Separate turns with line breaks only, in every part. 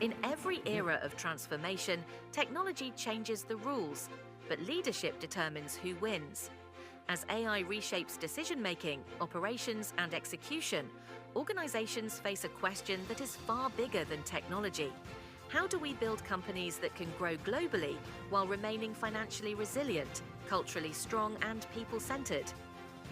In every era of transformation, technology changes the rules, but leadership determines who wins. As AI reshapes decision-making, operations, and execution, organizations face a question that is far bigger than technology. How do we build companies that can grow globally while remaining financially resilient, culturally strong, and people-centered?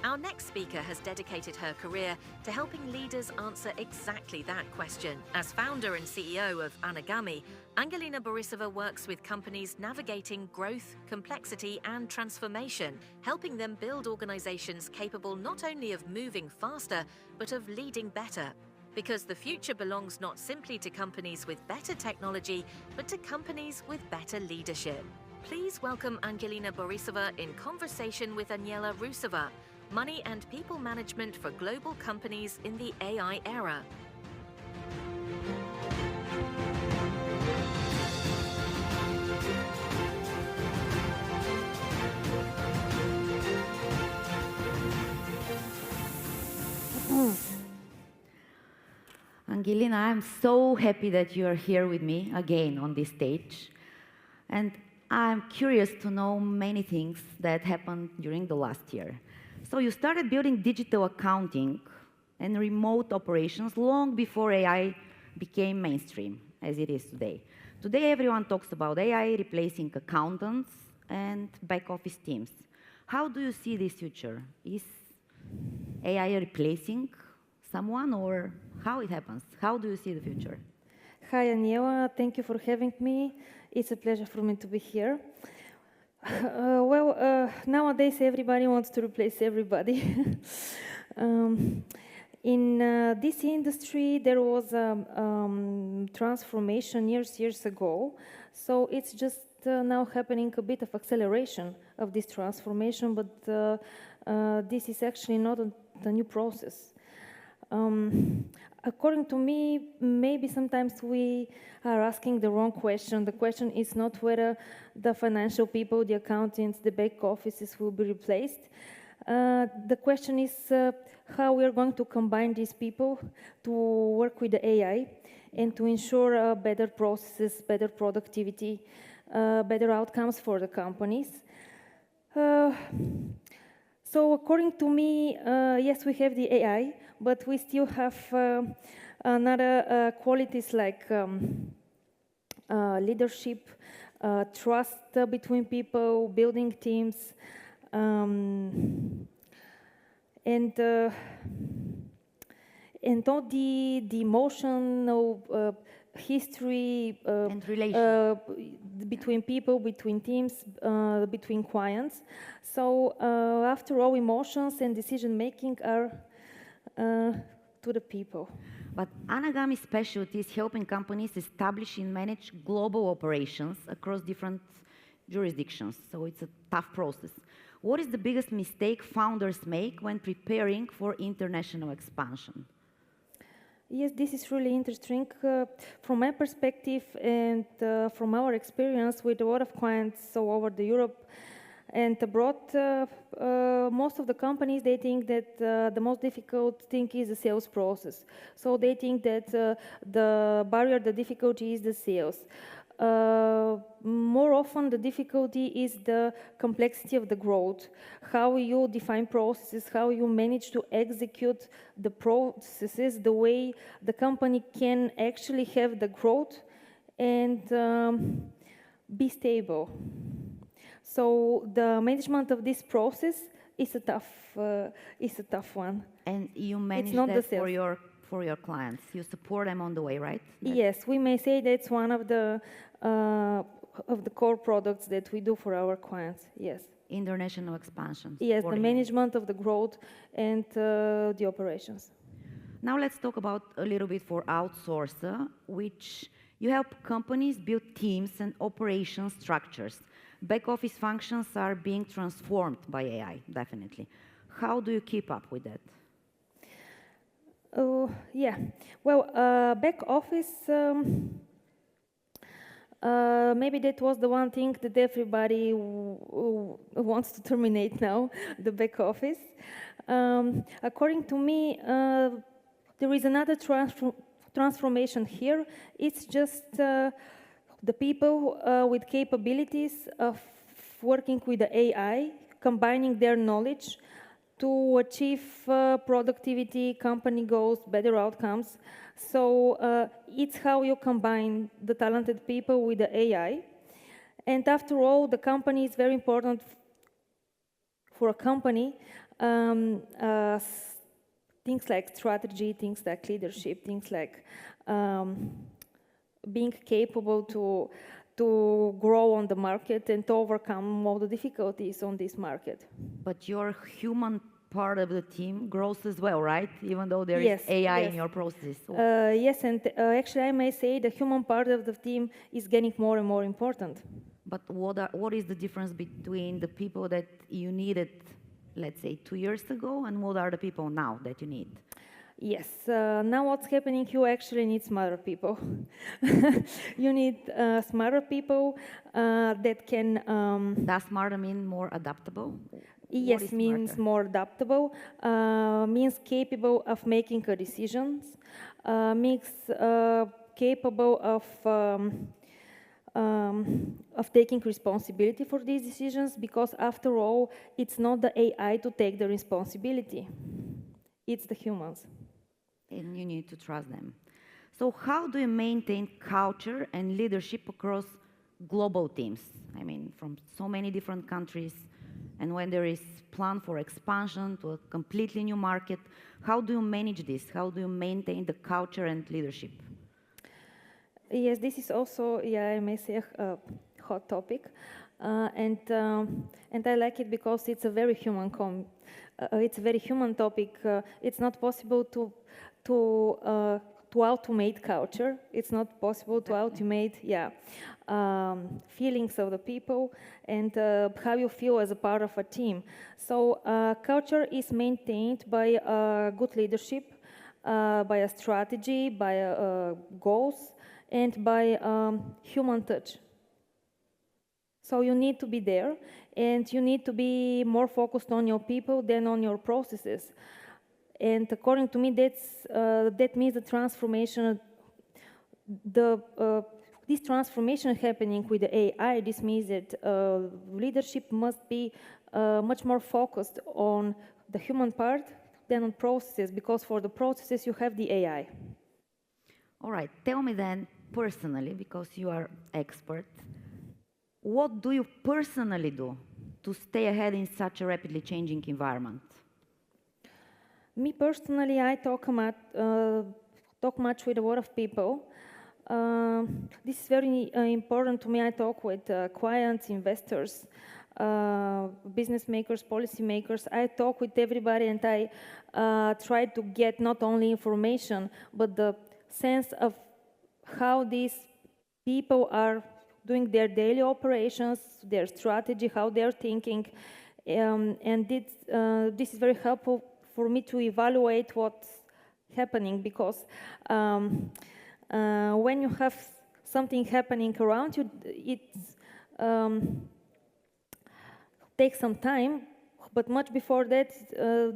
Our next speaker has dedicated her career to helping leaders answer exactly that question. As founder and CEO of Anagami, Angelina Borisova works with companies navigating growth, complexity, and transformation, helping them build organizations capable not only of moving faster, but of leading better. Because the future belongs not simply to companies with better technology, but to companies with better leadership. Please welcome Angelina Borisova in conversation with Aniela Russeva, Money and People Management for Global Companies in the AI Era.
Angelina, I'm so happy that you are here with me again on this stage. And I'm curious to know many things that happened during the last year. So you started building digital accounting and remote operations long before AI became mainstream, as it is today. Today, everyone talks about AI replacing accountants and back office teams. How do you see this future? Is AI replacing someone, or how it happens? How do you see the future?
Hi, Aniela. Thank you for having me. It's a pleasure for me to be here. Nowadays everybody wants to replace everybody. In this industry, there was a transformation years ago. So it's just now happening a bit of acceleration of this transformation, but this is actually not a new process. According to me, maybe sometimes we are asking the wrong question. The question is not whether the financial people, the accountants, the back offices will be replaced. The question is how we are going to combine these people to work with the AI and to ensure better processes, better productivity, better outcomes for the companies. So according to me, yes, we have the AI, but we still have another qualities like leadership, trust between people, building teams, and all the emotional history
and relation
between people, between teams, between clients. So after all, emotions and decision-making are to the people.
But Anagami's specialty is helping companies establish and manage global operations across different jurisdictions. So it's a tough process. What is the biggest mistake founders make when preparing for international expansion?
Yes, this is really interesting. From my perspective and from our experience with a lot of clients all over Europe and abroad, most of the companies, they think that the most difficult thing is the sales process. So they think that the barrier, the difficulty is the sales. More often, the difficulty is the complexity of the growth, how you define processes, how you manage to execute the processes, the way the company can actually have the growth and be stable. So the management of this process is a tough one.
And you manage that for your clients. You support them on the way, right?
Yes, we may say that's one of the core products that we do for our clients. Yes.
International expansion.
Yes, the management of the growth and the operations.
Now let's talk about a little bit for Autsorsa, which you help companies build teams and operation structures. Back office functions are being transformed by AI, definitely. How do you keep up with that?
Yeah, well, back office, maybe that was the one thing that everybody wants to terminate now, the back office. According to me, there is another transformation here. It's just the people with capabilities of working with the AI, combining their knowledge to achieve productivity, company goals, better outcomes. So it's how you combine the talented people with the AI. And after all, the company is very important for a company. Things like strategy, things like leadership, things like being capable to grow on the market and to overcome all the difficulties on this market.
But your human part of the team grows as well, right? Even though there
Yes,
is AI
yes.
in your process. So
Yes, and actually I may say the human part of the team is getting more and more important.
but what is the difference between the people that you needed, let's say, 2 years ago, and what are the people now that you need?
Yes, now what's happening, you actually need smarter people. You need smarter people that can...
Does smarter mean more adaptable?
Yes, means more adaptable, means capable of making decisions, means capable of taking responsibility for these decisions, because after all, it's not the AI to take the responsibility, it's the humans.
And you need to trust them. So how do you maintain culture and leadership across global teams? I mean, from so many different countries, and when there is plan for expansion to a completely new market, how do you manage this? How do you maintain the culture and leadership?
Yes, this is also, yeah, I may say a hot topic, and I like it because it's a very human it's a very human topic. It's not possible to automate culture. It's not possible to automate, feelings of the people and how you feel as a part of a team. So culture is maintained by good leadership, by a strategy, by goals, and by human touch. So you need to be there, and you need to be more focused on your people than on your processes. And according to me, that means the transformation, this transformation happening with the AI, this means that leadership must be much more focused on the human part than on processes, because for the processes you have the AI.
All right, tell me then personally, because you are expert, what do you personally do to stay ahead in such a rapidly changing environment?
Me personally, I talk much with a lot of people. This is very important to me. I talk with clients, investors, business makers, policy makers. I talk with everybody, and I try to get not only information, but the sense of how these people are doing their daily operations, their strategy, how they're thinking. And this is very helpful for me to evaluate what's happening, because when you have something happening around you, it takes some time, but much before that,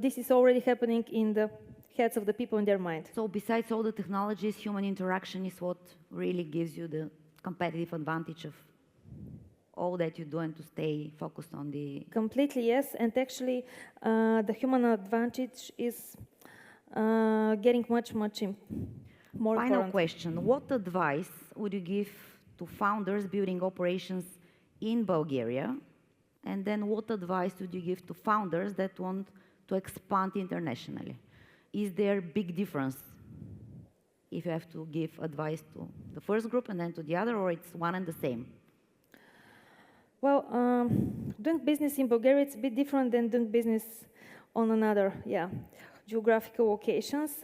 this is already happening in the heads of the people in their mind.
So besides all the technologies, human interaction is what really gives you the competitive advantage of all that you do and to stay focused on the...
Completely, yes. And actually, the human advantage is getting much more
Final
important.
question. What advice would you give to founders building operations in Bulgaria? And then what advice would you give to founders that want to expand internationally? Is there a big difference if you have to give advice to the first group and then to the other, or it's one and the same?
Well, doing business in Bulgaria, it's a bit different than doing business on another, geographical locations.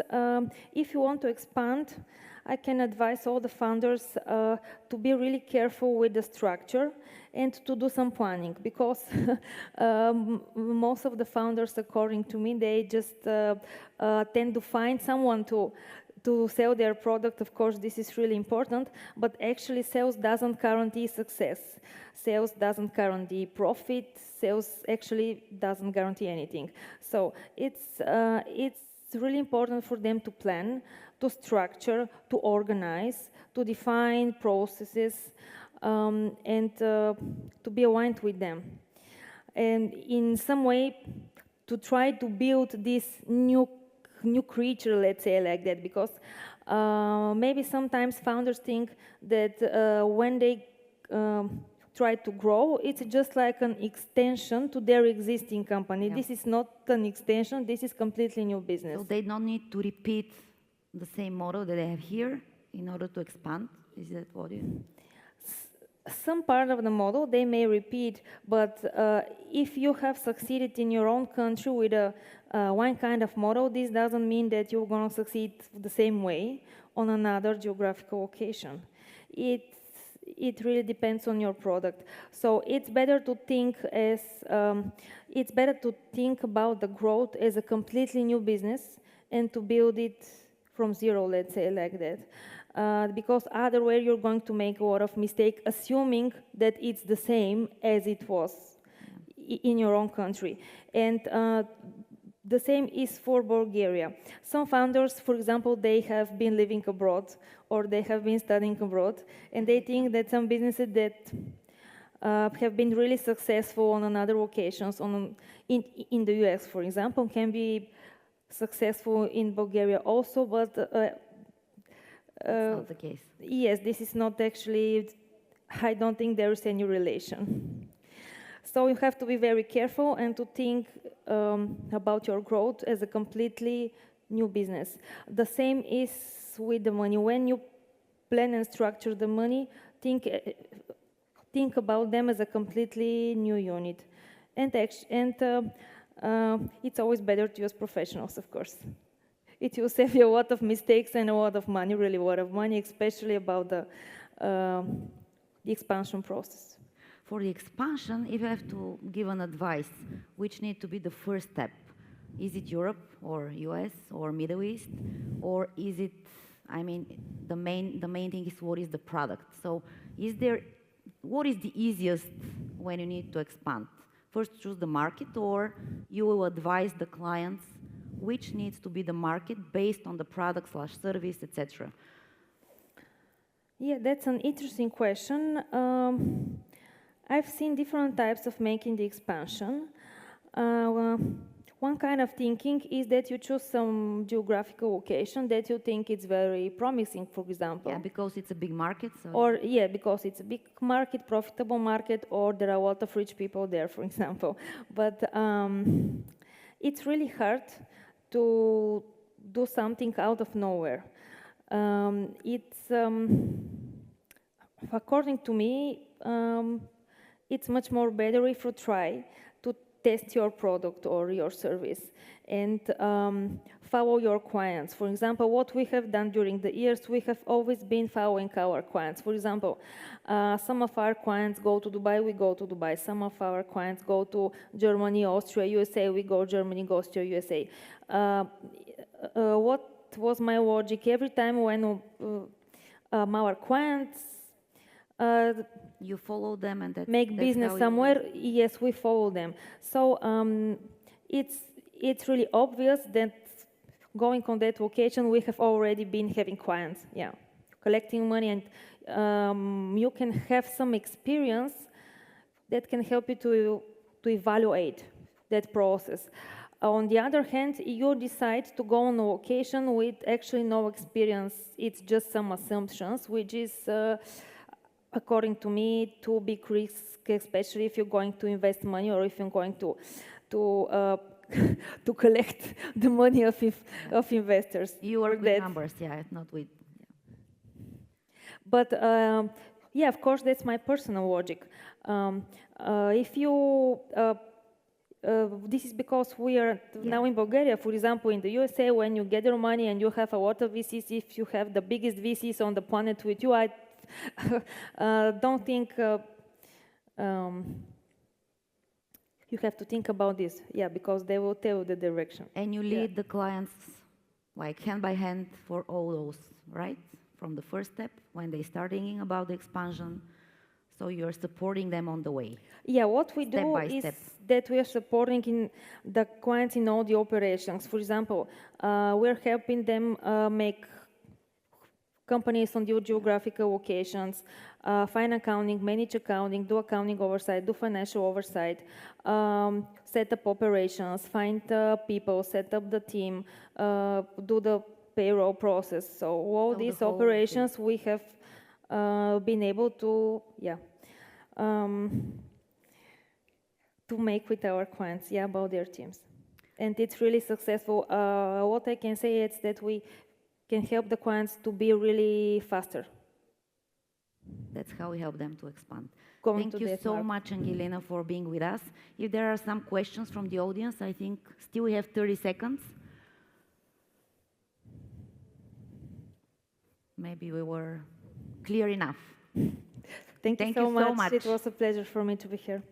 If you want to expand, I can advise all the founders to be really careful with the structure and to do some planning, because most of the founders, according to me, they just tend to find someone to sell their product. Of course, this is really important, but actually sales doesn't guarantee success. Sales doesn't guarantee profit. Sales actually doesn't guarantee anything. So it's really important for them to plan to structure, to organize, to define processes, and to be aligned with them. And in some way, to try to build this new creature, let's say like that, because maybe sometimes founders think that when they try to grow, it's just like an extension to their existing company. Yeah. This is not an extension, this is completely new business.
So they don't need to repeat the same model that they have here in order to expand? Is that what you...
Some part of the model they may repeat, but if you have succeeded in your own country with one kind of model, this doesn't mean that you're going to succeed the same way on another geographical location. It really depends on your product. So it's better to think about the growth as a completely new business and to build it from zero, let's say like that. Because otherwise you're going to make a lot of mistakes assuming that it's the same as it was in your own country. And the same is for Bulgaria. Some founders, for example, they have been living abroad or they have been studying abroad, and they think that some businesses that have been really successful on other locations, in the US, for example, can be successful in Bulgaria also, but
that's not the case.
Yes, this is not actually, I don't think there is any relation. So you have to be very careful and to think about your growth as a completely new business. The same is with the money. When you plan and structure the money, think about them as a completely new unit. And it's always better to use professionals, of course. It will save you a lot of mistakes and a lot of money, really a lot of money, especially about the expansion process.
For the expansion, if you have to give an advice, which need to be the first step? Is it Europe or US or Middle East? Or is it, I mean, the main thing is what is the product? So what is the easiest when you need to expand? First choose the market, or you will advise the clients which needs to be the market based on the product / service, etc.?
Yeah, that's an interesting question. I've seen different types of making the expansion. One kind of thinking is that you choose some geographical location that you think is very promising, for example.
Yeah, because it's a big market. So
or, yeah, because it's a big market, profitable market, or there are a lot of rich people there, for example. But it's really hard to do something out of nowhere. According to me, it's much more better if you try to test your product or your service and follow your clients. For example, what we have done during the years, we have always been following our clients. For example, some of our clients go to Dubai, we go to Dubai. Some of our clients go to Germany, Austria, USA, we go Germany, Austria, USA. What was my logic? Every time when our clients
you follow them and
make business somewhere, yes, we follow them. So it's really obvious that going on that location, we have already been having clients, yeah, collecting money, and you can have some experience that can help you to evaluate that process. On the other hand, you decide to go on a location with actually no experience. It's just some assumptions, which is, according to me, too big risk, especially if you're going to invest money or if you're going to collect the money of investors.
You work with numbers, yeah, not with... Yeah.
But, yeah, of course, that's my personal logic. If you... this is because we are now in Bulgaria, for example, in the USA, when you gather money and you have a lot of VCs, if you have the biggest VCs on the planet with you, I don't think you have to think about this, yeah, because they will tell you the direction.
And you lead the clients like hand by hand for all those, right? From the first step, when they start thinking about the expansion, so you're supporting them on the way.
Yeah, what we do is that we are supporting in the clients in all the operations. For example, we're helping them make companies on your geographical locations, find accounting, manage accounting, do accounting oversight, do financial oversight, set up operations, find people, set up the team, do the payroll process. So all
So
these
the whole
operations we have been able to, to make with our clients, about their teams. And it's really successful. What I can say is that we can help the clients to be really faster.
That's how we help them to expand.
Going
Thank you so much, Angelina, for being with us. If there are some questions from the audience, I think still we have 30 seconds. Maybe we were clear enough.
Thank you so much. It was a pleasure for me to be here.